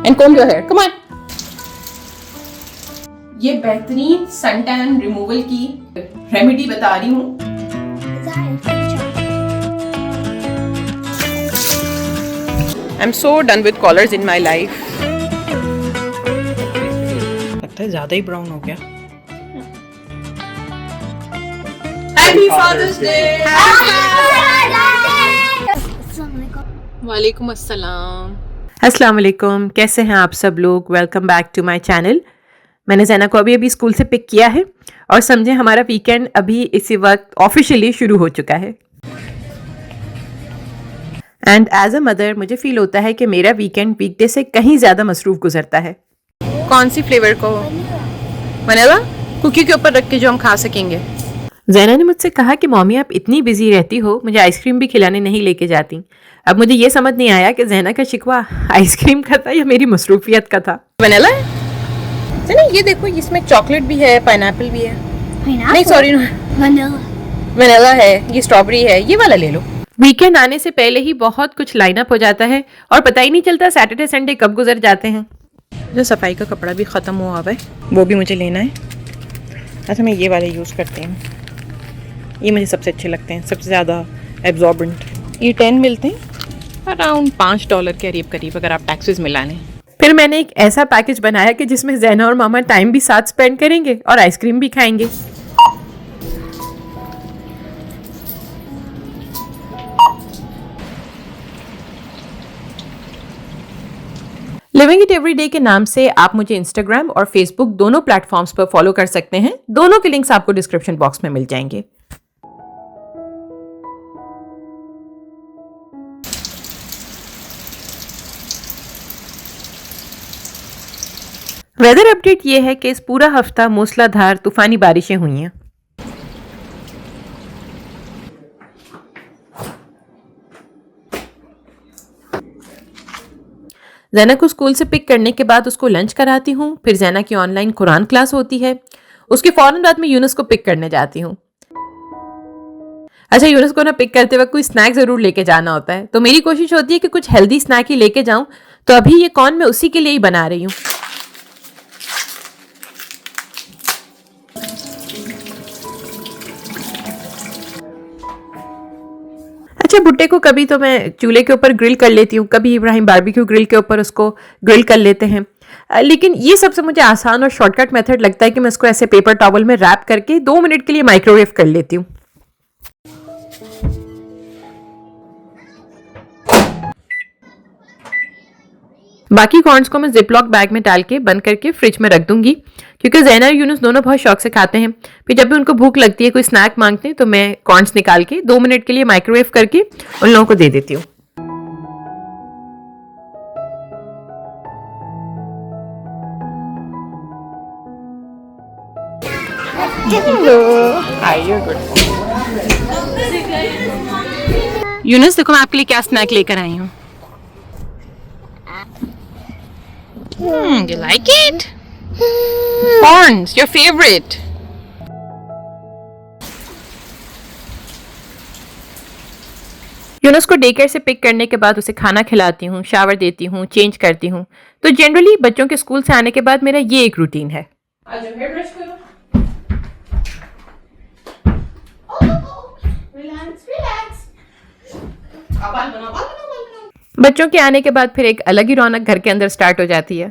and comb your hair. Come on. ये बेहतरीन sun tan removal की रेमेडी बता रही हूँ. I'm so done with collars in my life. लगता है ज़्यादा ही ब्राउन हो गया. Happy Father's Day. वालेकुम अस्सलाम. अस्सलाम वालेकुम. कैसे हैं आप सब लोग? Welcome back to my channel. मैंने ज़ैना को अभी स्कूल से पिक किया है और समझे हमारा वीकेंड अभी इसी वक्त ऑफिशियली शुरू हो चुका है. एंड एज अ मदर मुझे फील होता है कि मेरा वीकेंड वीकडे से कहीं ज़्यादा मसरूफ़ गुजरता है. कौन सी फ्लेवर को? वनीला कुकी के ऊपर रख के जो हम खा सकेंगे. ज़ैना ने मुझसे कहा कि मम्मी आप इतनी बिजी रहती हो, मुझे आइसक्रीम भी खिलाने नहीं लेके जाती. अब मुझे ये समझ नहीं आया कि ज़ैना का शिकवा आइसक्रीम का था या मेरी मसरूफियत का था. वनीला ज़ैना ये देखो, इसमें चॉकलेट भी है, पाइनएप्पल भी है. नहीं सॉरी, वनीला है, ये स्ट्रॉबेरी है, ये वाला ले लो. वीकेंड आने से पहले ही बहुत कुछ लाइनअप हो जाता है और पता ही नहीं चलता सैटरडे संडे कब गुजर जाते हैं. जो सफाई का कपड़ा भी ख़त्म हुआ हुआ है वो भी मुझे लेना है. अच्छा मैं ये वाले यूज़ करती हूँ, ये मुझे सबसे अच्छे लगते हैं, सबसे ज़्यादा एब्जॉर्बेंट. ये 10 मिलते हैं अराउंड $5 के करीब अगर आप टैक्सेस मिला लें. फिर मैंने एक ऐसा पैकेज बनाया कि जिसमें ज़ैना और मामा टाइम भी साथ स्पेंड करेंगे और आइसक्रीम भी खाएंगे. लिविंग इट एवरी डे के नाम से आप मुझे इंस्टाग्राम और फेसबुक दोनों प्लेटफॉर्म्स पर फॉलो कर सकते हैं. दोनों के लिंक्स आपको डिस्क्रिप्शन बॉक्स में मिल जाएंगे. वेदर अपडेट ये है कि इस पूरा हफ्ता मूसलाधार तूफानी बारिशें हुई हैं. ज़ैना को स्कूल से पिक करने के बाद उसको लंच कराती हूँ. फिर ज़ैना की ऑनलाइन कुरान क्लास होती है. उसके फ़ौरन बाद में यूनुस को पिक करने जाती हूँ. अच्छा, यूनुस को ना पिक करते वक्त कोई स्नैक ज़रूर लेके जाना होता है, तो मेरी कोशिश होती है कि कुछ हेल्दी स्नैक ही लेके जाऊँ. तो अभी ये कॉर्न मैं उसी के लिए ही बना रही हूँ. अच्छा, भुट्टे को कभी तो मैं चूल्हे के ऊपर ग्रिल कर लेती हूँ, कभी इब्राहिम बारबेक्यू ग्रिल के ऊपर उसको ग्रिल कर लेते हैं. लेकिन ये सबसे मुझे आसान और शॉर्टकट मेथड लगता है कि मैं इसको ऐसे पेपर टॉवल में रैप करके 2 मिनट के लिए माइक्रोवेव कर लेती हूँ. बाकी कॉर्न्स को मैं जिपलॉक बैग में डाल के बंद करके फ्रिज में रख दूंगी, क्योंकि ज़ैना और यूनुस दोनों बहुत शौक से खाते हैं. फिर जब भी उनको भूख लगती है, कोई स्नैक मांगते हैं, तो मैं कॉर्न्स निकाल के 2 मिनट के लिए माइक्रोवेव करके उन लोगों को दे देती हूँ. यूनुस देखो, मैं आपके लिए क्या स्नैक लेकर आई हूँ. You like it? Corns, your favorite. Yunus को डे केयर से पिक करने के बाद उसे खाना खिलाती हूँ, शावर देती हूँ, चेंज करती हूँ. तो जनरली बच्चों के स्कूल से आने के बाद मेरा ये एक रूटीन है. आज हेयर ब्रश करो. रिलैक्स. बाल बनाओ. बच्चों के आने के बाद फिर एक अलग ही रौनक घर के अंदर स्टार्ट हो जाती है.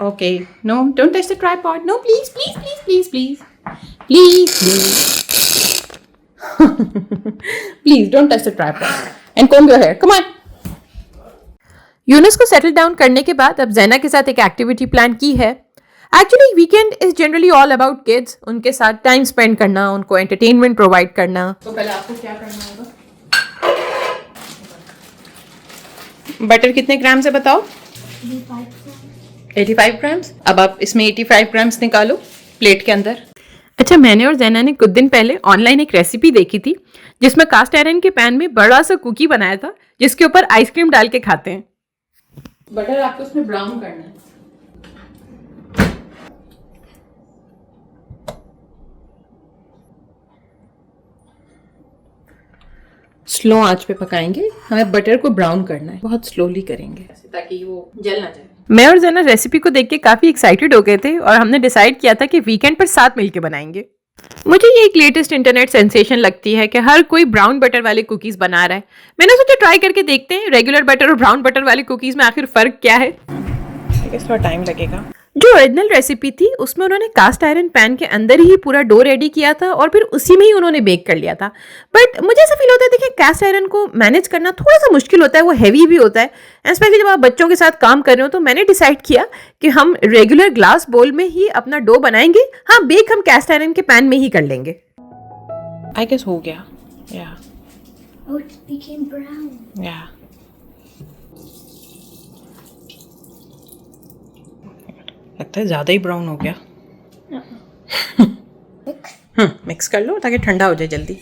Okay, no don't touch the tripod. No please please please please please please please please don't touch the tripod and comb your hair. Come on. Yunus को सेटल डाउन करने के बाद अब ज़ैना के साथ एक एक्टिविटी प्लान की है. Actually weekend is generally all about kids. उनके साथ टाइम स्पेंड करना, उनको एंटरटेनमेंट प्रोवाइड करना. तो पहले आपको क्या करना होगा? बटर कितने ग्राम से बताओ? 85 ग्राम्स. अब आप इसमें 85 ग्राम्स निकालो प्लेट के अंदर. अच्छा, मैंने और ज़ैना ने कुछ दिन पहले ऑनलाइन एक रेसिपी देखी थी जिसमें कास्ट आयरन के पैन में बड़ा सा कुकी बनाया था जिसके ऊपर आइसक्रीम डाल के खाते हैं. बटर आपको उसमें ब्राउन करना है. स्लो आंच पे पकाएंगे। हमें बटर को ब्राउन करना है, बहुत स्लोली करेंगे ताकि वो जल ना जाए। मैं और जना रेसिपी को देख के काफी एक्साइटेड हो गए थे और हमने डिसाइड किया था कि वीकेंड पर साथ मिलके बनाएंगे। मुझे ये एक लेटेस्ट इंटरनेट सेंसेशन लगती है कि हर कोई ब्राउन बटर वाले कुकीज बना रहा है। मैंने सोचा ट्राई करके देखते हैं रेगुलर बटर और ब्राउन बटर वाले कुकीज में आखिर फर्क क्या है। थोड़ा टाइम लगेगा। जो ओरिजिनल रेसिपी थी उसमें उन्होंने कास्ट आयरन पैन के अंदर ही पूरा डो रेडी किया था और फिर उसी में ही उन्होंने बेक कर लिया था। बट मुझे ऐसा फील होता है, देखिए कास्ट आयरन को मैनेज करना थोड़ा सा मुश्किल होता है, वो हैवी भी होता है, स्पेशली जब आप बच्चों के साथ काम कर रहे हो। तो मैंने डिसाइड किया कि हम रेगुलर ग्लास बोल में ही अपना डो बनाएंगे। हाँ, बेक हम कास्ट आयरन के पैन में ही कर लेंगे। आई गेस हो गया। या Oh, it became brown. या लगता है ज्यादा ही ब्राउन हो गया। मिक्स कर लो ताकि ठंडा हो जाए जल्दी।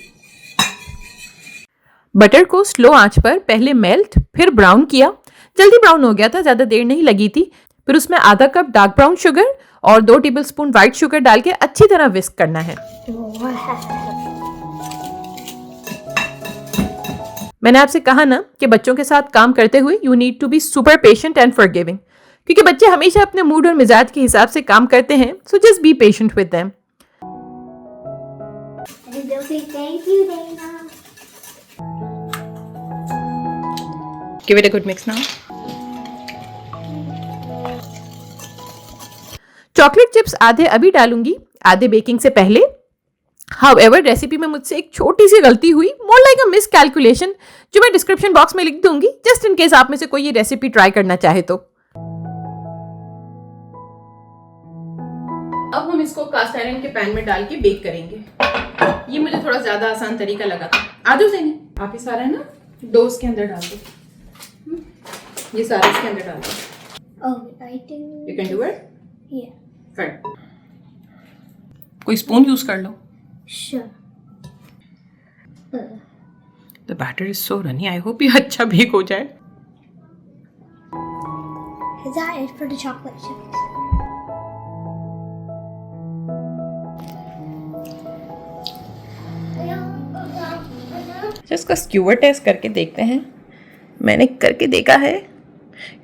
बटर को स्लो आंच पर पहले मेल्ट फिर ब्राउन किया। जल्दी ब्राउन हो गया था, ज्यादा देर नहीं लगी थी। फिर उसमें आधा कप डार्क ब्राउन शुगर और 2 टेबलस्पून व्हाइट शुगर डाल के अच्छी तरह विस्क करना है। मैंने आपसे कहा ना कि बच्चों के साथ काम करते हुए you need to be super patient and forgiving, क्योंकि बच्चे हमेशा अपने मूड और मिजाज के हिसाब से काम करते हैं। So just be patient with them. And they'll say thank you, Dana. Give it a good mix now. Chocolate chips आधे अभी डालूंगी, आधे बेकिंग से पहले। हाउएवर रेसिपी में मुझसे एक छोटी सी गलती हुई, मोर लाइक अ मिस कैलकुलेशन, जो मैं डिस्क्रिप्शन बॉक्स में लिख दूंगी जस्ट इन केस आप में से कोई ये रेसिपी ट्राई करना चाहे तो। अब हम इसको कास्ट आयरन के पैन में डाल के बेक करेंगे। ये मुझे थोड़ा ज्यादा आसान तरीका लगा था। आ जाओ ज़ैनी, आप ही सारा है ना डो के अंदर डाल दो। ये सारा इसके अंदर डाल दो। Oh, I think. You can do it. Yeah. कर, कोई स्पून यूज कर लो। Sure. The batter is so runny, I hope ये अच्छा बेक हो जाए। Is that it for the chocolate chips? इसका स्क्यूवर टेस्ट करके देखते हैं। मैंने करके देखा है,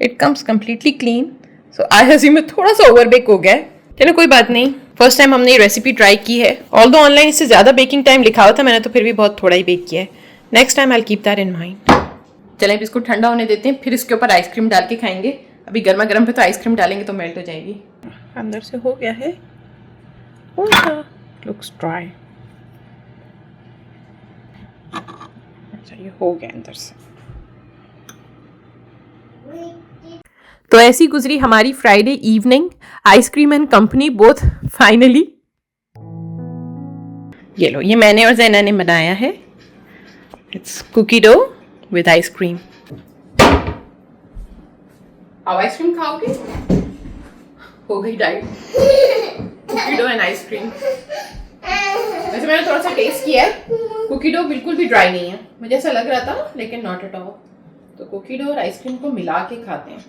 it comes completely clean. So I assume में थोड़ा सा ओवर बेक हो गया है। चलो कोई बात नहीं, फर्स्ट टाइम हमने ये रेसिपी ट्राई की है। ऑल्दो ऑनलाइन इससे ज़्यादा बेकिंग टाइम लिखा हुआ था, मैंने तो फिर भी बहुत थोड़ा ही बेक किया है। Next time I keep that in mind. चलें अब इसको ठंडा होने देते हैं, फिर इसके ऊपर आइसक्रीम डाल के खाएंगे। अभी गर्मा गर्म पे तो आइसक्रीम डालेंगे तो मेल्ट हो जाएगी। अंदर से हो गया है, लुक्स ड्राई। अच्छा ये हो गया अंदर से। तो ऐसी गुजरी हमारी Friday evening, ice cream and company both finally. ये लो, ये मैंने और ज़ैना ने बनाया है। It's cookie dough with ice cream. अब आइसक्रीम खाओगे? हो गई diet. Cookie dough and ice cream. वैसे मैंने थोड़ा सा टेस्ट किया है, कुकी डो बिल्कुल भी ड्राई नहीं है, मुझे ऐसा लग रहा था, लेकिन नॉट एट ऑल। तो कुकी डो और आइसक्रीम को मिला के खाते हैं।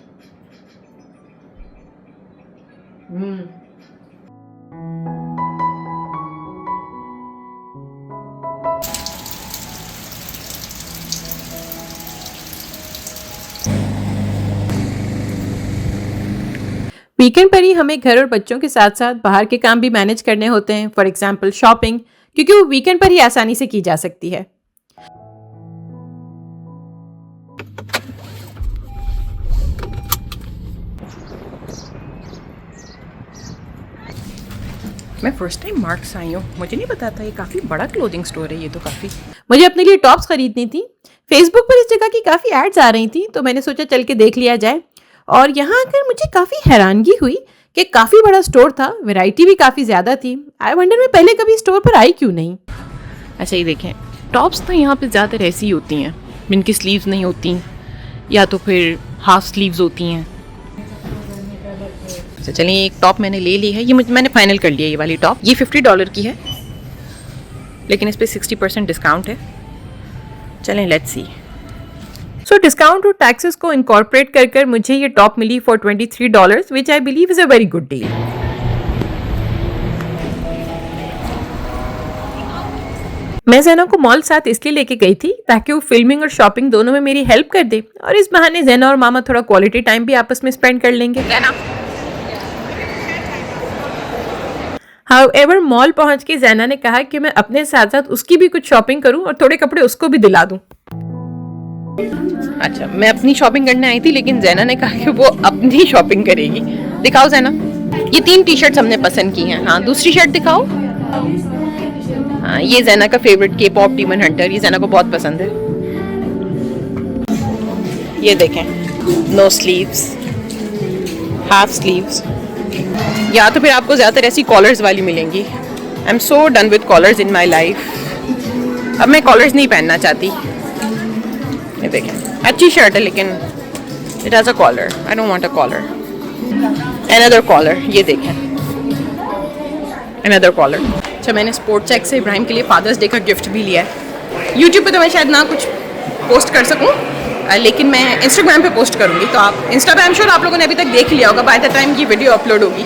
वीकेंड पर ही हमें घर और बच्चों के साथ साथ बाहर के काम भी मैनेज करने होते हैं, फॉर एग्जाम्पल शॉपिंग, क्योंकि वो वीकेंड पर ही आसानी से की जा सकती है। मैं फर्स्ट टाइम मार्क्स आई हूँ, मुझे नहीं पता था ये काफ़ी बड़ा क्लोथिंग स्टोर है। ये तो काफ़ी, मुझे अपने लिए टॉप्स खरीदनी थी। फेसबुक पर इस जगह की काफ़ी एड्स आ रही थी, तो मैंने सोचा चल के देख लिया जाए। और यहाँ आकर मुझे काफ़ी हैरानगी हुई कि काफ़ी बड़ा स्टोर था, वैरायटी भी काफ़ी ज़्यादा थी। आई वंडर मैं पहले कभी स्टोर पर आई क्यों नहीं। अच्छा ये देखें, टॉप्स तो यहाँ पे ज़्यादातर ऐसी होती हैं जिनकी स्लीव्स नहीं होती, या तो फिर हाफ स्लीव्स होती हैं। अच्छा चलिए, एक टॉप मैंने ले ली है, ये मैंने फाइनल कर लिया। ये वाली टॉप ये $50 की है, लेकिन इस पर 60% डिस्काउंट है। चलें लेट्स सी। सो डिस्काउंट और टैक्सेस को इनकॉर्पोरेट कर कर मुझे ये टॉप मिली for $23, which I believe is a very good deal. मैं ज़ैना को मॉल साथ इसलिए लेके गई थी ताकि वो फिल्मिंग और शॉपिंग दोनों में मेरी हेल्प कर दे और इस बहाने ज़ैना और मामा थोड़ा क्वालिटी टाइम भी आपस में स्पेंड कर लेंगे। हाउएवर मॉल पहुंच के ज़ैना ने कहा कि मैं अपने साथ साथ उसकी भी कुछ शॉपिंग करूं और थोड़े कपड़े उसको भी दिला दूं। अच्छा, मैं अपनी शॉपिंग करने आई थी लेकिन ज़ैना ने कहा कि वो अपनी शॉपिंग करेगी। दिखाओ ज़ैना, ये 3 टी शर्ट्स हमने पसंद की हैं। हाँ, दूसरी शर्ट दिखाओ। हाँ, ये ज़ैना का फेवरेट के पॉप डीमन हंटर, ये ज़ैना को बहुत पसंद है। ये देखें, नो स्लीव्स, हाफ स्लीव्स, या तो फिर आपको ज़्यादातर ऐसी कॉलर्स वाली मिलेंगी। I am so done with collars in my life. अब मैं कॉलर्स नहीं पहनना चाहती। ये देखें, अच्छी शर्ट है लेकिन it has a collar. I don't want a collar. Another collar, ये देखें, अनदर कॉलर। अच्छा, मैंने स्पोर्ट चेक से इब्राहिम के लिए फादर्स डे का गिफ्ट भी लिया है। यूट्यूब पे तो मैं शायद ना कुछ पोस्ट कर सकूं, लेकिन मैं इंस्टाग्राम पे पोस्ट करूंगी, तो आप इंस्टा पे आई एम श्योर आप लोगों ने अभी तक देख लिया होगा बाय द टाइम की वीडियो अपलोड होगी।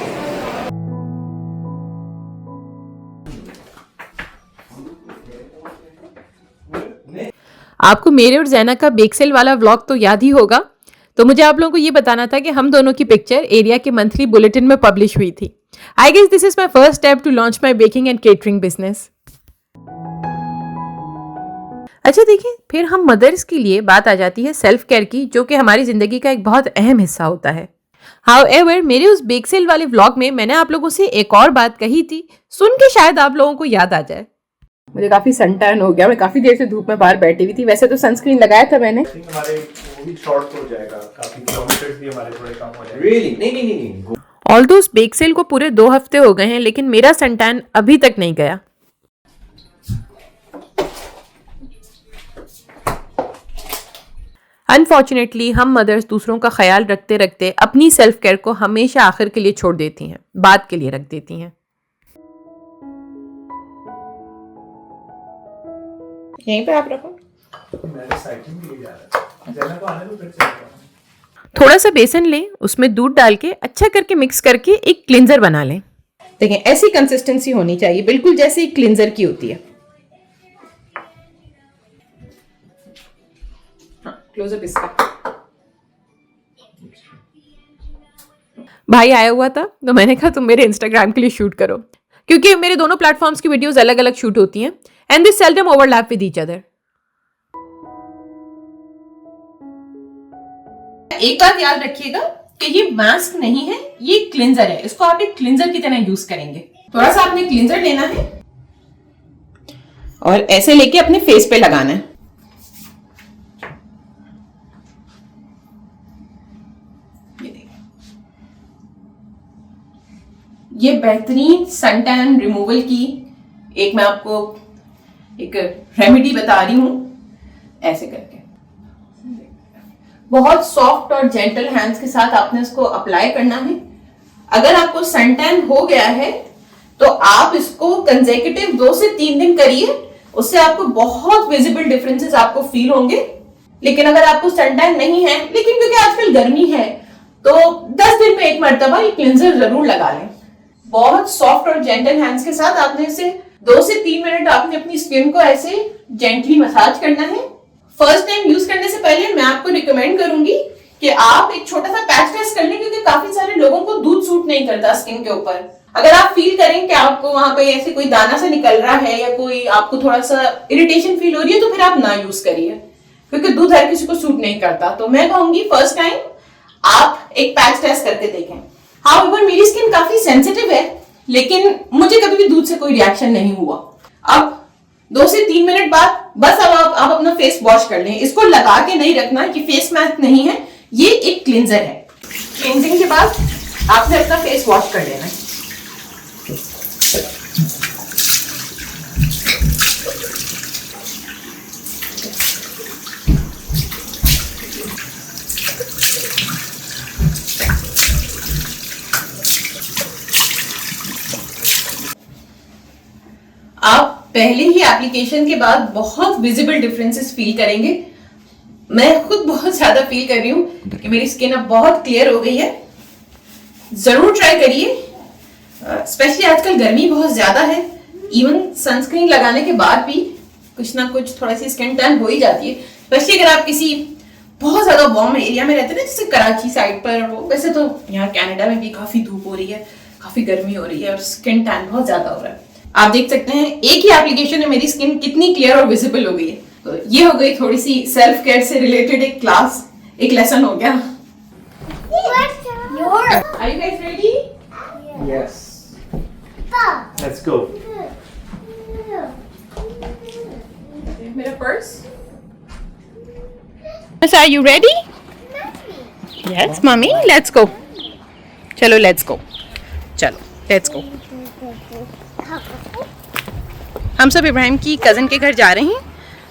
आपको मेरे और ज़ैना का बेक सेल वाला व्लॉग तो याद ही होगा, तो मुझे आप लोगों को ये बताना था कि हम दोनों की पिक्चर एरिया के मंथली बुलेटिन में पब्लिश हुई थी। I guess this is my first step to launch my baking and catering business. अच्छा देखिए, फिर हम मदर्स के लिए बात आ जाती है सेल्फ केयर की, जो कि हमारी जिंदगी का एक बहुत अहम हिस्सा होता है। हाउएवर मेरे उस बेक सेल वाले व्लॉग में मैंने आप लोगों से एक और बात कही थी, सुन के शायद आप लोगों को याद आ जाए। मुझे काफी सन टर्न हो गया, मैं काफी देर से धूप में बाहर बैठी हुई थी। वैसे तो सनस्क्रीन लगाया था मैंने। हमारे वो भी शॉर्ट हो जाएगा, काफी किलोमीटर्स भी हमारे थोड़े कम हो जाएंगे। Really? नहीं। ऑल्दो उस बेक सेल को पूरे 2 हफ्ते हो गए हैं, लेकिन मेरा सन टैन अभी तक नहीं गया। अनफॉर्चुनेटली हम मदर्स दूसरों का ख्याल रखते रखते अपनी सेल्फ केयर को हमेशा आखिर के लिए छोड़ देती हैं, बाद के लिए रख देती हैं। यहीं पे आप रखो। मेरे साइकिल भी ले जा रहा है। ज़ैना को आने दो, फिर चलता हूं। थोड़ा सा बेसन लें, उसमें दूध डाल के अच्छा करके मिक्स करके एक क्लिंजर बना लें। देखें, ऐसी कंसिस्टेंसी होनी चाहिए, बिल्कुल जैसे एक क्लिंजर की होती है। क्लोजअप इसका। भाई आया हुआ था तो मैंने कहा तुम मेरे इंस्टाग्राम के लिए शूट करो, क्योंकि मेरे दोनों प्लेटफॉर्म्स की वीडियोस अलग अलग शूट होती हैं and this seldom overlap with each other. एक बात याद रखिएगा कि ये मास्क नहीं है, ये क्लिंजर है। इसको आप एक क्लिंजर की तरह यूज करेंगे। थोड़ा सा आपने क्लिंजर लेना है और ऐसे लेके अपने फेस पे लगाना है। ये बेहतरीन सन टैन रिमूवल की एक मैं आपको एक रेमेडी बता रही हूं। ऐसे करके बहुत सॉफ्ट और जेंटल हैंड्स के साथ आपने इसको अप्लाई करना है। अगर आपको सन टैन हो गया है तो आप इसको कंसेक्यूटिव 2 से 3 दिन करिए, उससे आपको बहुत विजिबल डिफरेंसेस आपको फील होंगे। लेकिन अगर आपको सन टैन नहीं है, लेकिन क्योंकि आजकल गर्मी है, तो 10 दिन में एक मरतबा ये क्लिंजर जरूर लगा लें। बहुत सॉफ्ट और जेंटल हैंड्स के साथ आपने इसे 2 से 3 मिनट आपने अपनी स्किन को ऐसे जेंटली मसाज करना है। फर्स्ट टाइम यूज करने से पहले मैं आपको रिकमेंड करूंगी कि आप एक छोटा सा पैच टेस्ट कर लें, क्योंकि काफी सारे लोगों को दूध सूट नहीं करता स्किन के ऊपर। अगर आप फील करें कि आपको वहां पे ऐसे कोई दाना सा निकल रहा है या कोई आपको थोड़ा सा इरिटेशन फील हो रही है, तो फिर आप ना यूज करिए, क्योंकि दूध हर किसी को सूट नहीं करता। तो मैं कहूंगी फर्स्ट टाइम आप एक पैच टेस्ट करके देखें। हाउएवर मेरी स्किन काफी सेंसिटिव है, लेकिन मुझे कभी भी दूध से कोई रिएक्शन नहीं हुआ। अब 2 से 3 मिनट बाद बस अब आप अपना फेस वॉश कर लें। इसको लगा के नहीं रखना कि फेस मास्क नहीं है, ये एक क्लिंजर है। क्लिंजिंग के बाद आपने अपना फेस वॉश कर लेना है। आप पहले ही एप्लीकेशन के बाद बहुत विजिबल डिफरेंसेस फील करेंगे। मैं खुद बहुत ज्यादा फील कर रही हूँ कि मेरी स्किन अब बहुत क्लियर हो गई है। जरूर ट्राई करिए, स्पेशली आजकल गर्मी बहुत ज्यादा है। इवन सनस्क्रीन लगाने के बाद भी कुछ ना कुछ थोड़ा सी स्किन टैन हो ही जाती है, स्पेशली अगर आप किसी बहुत ज्यादा वार्म एरिया में रहते हैं ना, जैसे कराची साइड पर। वो वैसे तो यहाँ कनाडा में भी काफी धूप हो रही है, काफी गर्मी हो रही है और स्किन टैन बहुत ज्यादा हो रहा है। आप देख सकते हैं एक ही एप्लीकेशन में मेरी स्किन कितनी क्लियर और विजिबल हो गई है। तो ये हो गई थोड़ी सी सेल्फ केयर से रिलेटेड एक क्लास, एक लेसन हो गया। Are you guys ready? Yes. Let's go. मेरा purse. Are you ready? Yes, mommy. Let's go. चलो let's go. चलो let's go. हम सब इब्राहिम की कज़न के घर जा रहे हैं।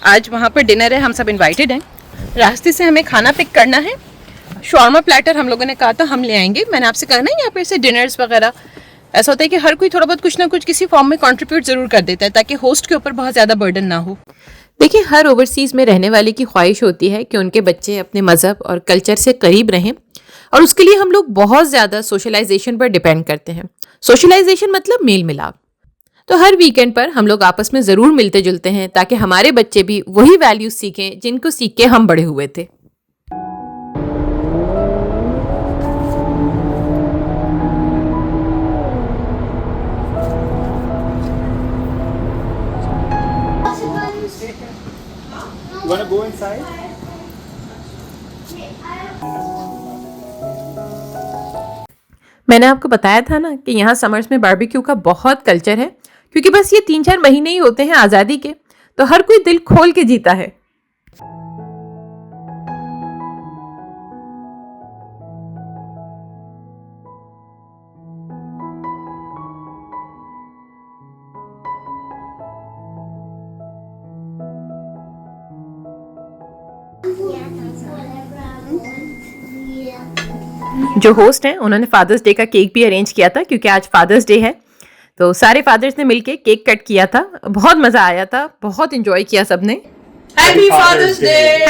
आज वहाँ पर डिनर है, हम सब इनवाइटेड हैं। रास्ते से हमें खाना पिक करना है। शॉर्मा प्लेटर हम लोगों ने कहा था हम ले आएंगे। मैंने आपसे कहा ना यहाँ पर ऐसे डिनर्स वगैरह ऐसा होता है कि हर कोई थोड़ा बहुत कुछ ना कुछ किसी फॉर्म में कंट्रीब्यूट ज़रूर कर देता है ताकि होस्ट के ऊपर बहुत ज़्यादा बर्डन ना हो। देखिए, हर ओवरसीज़ में रहने वाले की ख्वाहिश होती है कि उनके बच्चे अपने मज़हब और कल्चर से करीब रहें, और उसके लिए हम लोग बहुत ज़्यादा सोशलाइजेशन पर डिपेंड करते हैं। सोशलाइजेशन मतलब मेल मिलाप। तो हर वीकेंड पर हम लोग आपस में ज़रूर मिलते जुलते हैं ताकि हमारे बच्चे भी वही वैल्यूज़ सीखें जिनको सीख के हम बड़े हुए थे। You wanna go inside? मैंने आपको बताया था ना कि यहाँ समर्स में बारबेक्यू का बहुत कल्चर है, क्योंकि बस ये 3-4 महीने ही होते हैं आज़ादी के, तो हर कोई दिल खोल के जीता है। जो होस्ट हैं उन्होंने फादर्स डे का केक भी अरेंज किया था, क्योंकि आज फादर्स डे है। तो सारे फादर्स ने मिलके केक कट किया था, बहुत मजा आया था, बहुत एंजॉय किया सबने। Happy father's day.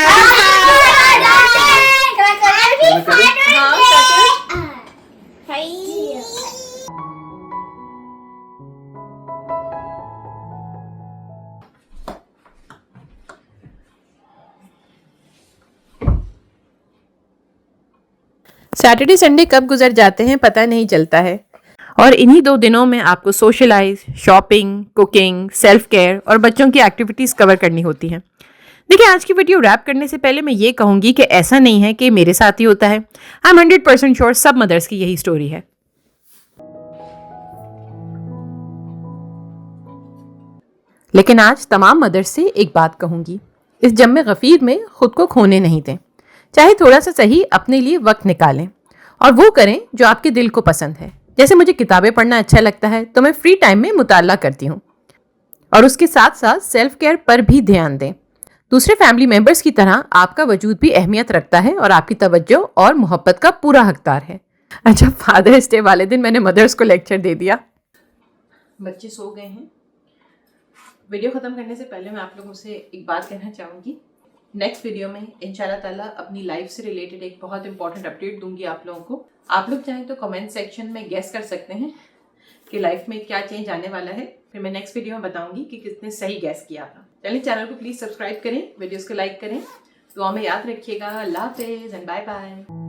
Saturday Sunday कब गुजर जाते हैं पता नहीं चलता है, और इन्हीं 2 दिनों में आपको socialize, shopping, cooking, self care और बच्चों की एक्टिविटीज़ कवर करनी होती हैं। देखिए, आज की वीडियो रैप करने से पहले मैं ये कहूँगी कि ऐसा नहीं है कि मेरे साथ ही होता है। आई एम 100% श्योर सब मदर्स की यही स्टोरी है। लेकिन आज तमाम मदर्स से एक बात कहूँगी, इस जम्मे गफीर में खुद को खोने नहीं दें। चाहे थोड़ा सा सही अपने लिए वक्त निकालें, और वो करें जो आपके दिल को पसंद है। जैसे मुझे किताबें पढ़ना अच्छा लगता है तो मैं फ्री टाइम में मुताला करती हूँ, और उसके साथ साथ सेल्फ केयर पर भी ध्यान दें। दूसरे फैमिली मेंबर्स की तरह आपका वजूद भी अहमियत रखता है और आपकी तवज्जो और मोहब्बत का पूरा हकदार है। अच्छा, फादर्स डे वाले दिन मैंने मदर्स को लेक्चर दे दिया। बच्चे सो गए हैं। वीडियो ख़त्म करने से पहले मैं आप लोगों से एक बात कहना चाहूँगी। नेक्स्ट वीडियो में इंशाल्लाह ताला अपनी लाइफ से रिलेटेड एक बहुत इंपॉर्टेंट अपडेट दूंगी आप लोगों को। आप लोग चाहें तो कमेंट सेक्शन में गेस कर सकते हैं कि लाइफ में क्या चेंज आने वाला है। फिर मैं नेक्स्ट वीडियो में बताऊंगी कि किसने सही गेस किया था। चलिए, चैनल को प्लीज़ सब्सक्राइब करें, वीडियोस को लाइक करें, दुआ में याद रखिएगा। अल्लाह हाफिज़ एंड बाय बाय।